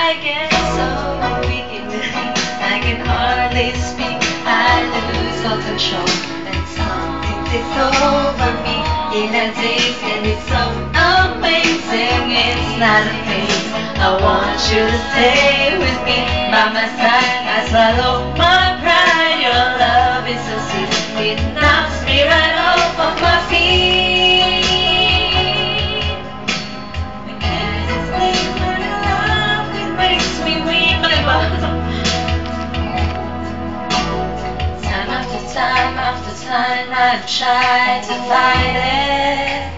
I get so weak in the knees, I can hardly speak. I lose all control, and something takes over me in a daze, and it's so amazing. It's not a phase. I want you to stay with me by my side. I swallow my pride. Your love is so sweet, it knocks me right off of my feet. I can't explain my love, it makes me weep. Time after time, I've tried to fight it.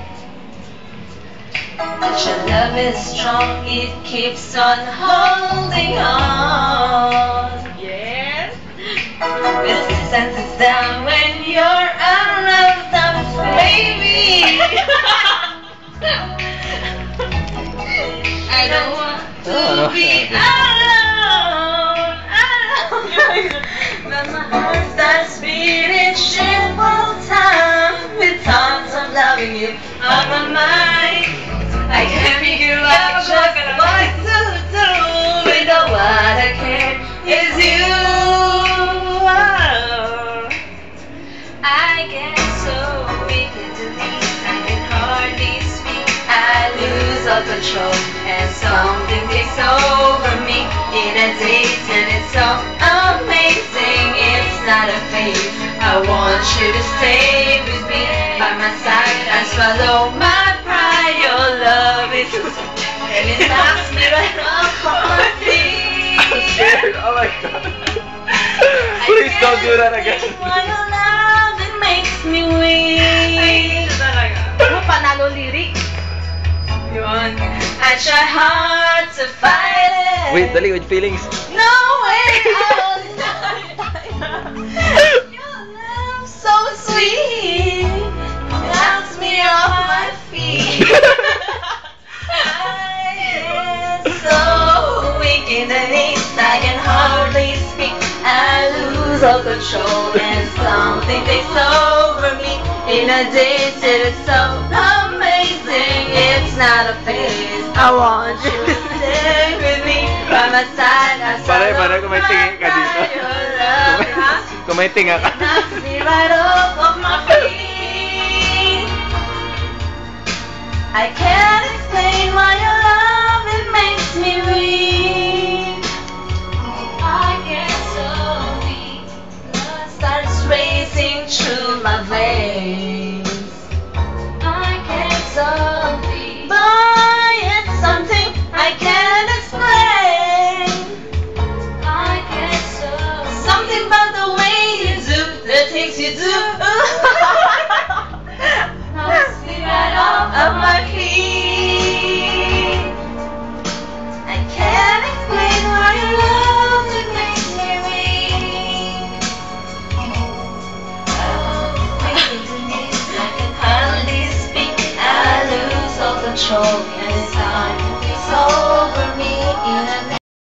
But your love is strong, it keeps on holding on. Yes. Resistance is down when you're around, baby. I don't want to be alone. But my heart starts beating triple time with thoughts of loving you on my mind. I can't figure out just what to do. You know what I care is you. I get so weak in the knees, I can hardly speak. I lose all control, and something takes over me in a daze, and it's so amazing. It's not a phase. I want you to stay with me by my side. I swallow my pride. Your love is and it knocks me right off of my feet. Scared. Oh my god. Please don't do that again. Why your love, it makes me weak. Ano, panalo lyric? Yun. I try hard to fight it. Wait, dali, with feelings. No way, I'll die. Your love so sweet, knocks me off my feet. I get so weak in the knees, I can hardly speak. I lose all control, and something takes over me in a daze. It is so amazing. It's not a phase. I want you to stay with me by my side. I Pare, kung may tingin ka dito. your love, ha? Kung may tinga ka. Knocks me right off of my feet. I can't explain why your love, it makes me weak. I get so weak, blood starts racing through my veins. I get so weak, boy, it's something I can't explain. I get so something about the way you do, the things you do. Knocks me right off of my feet. I can't explain why your love, it makes me weak. Oh, weak in the knees, I can hardly speak. I lose all control.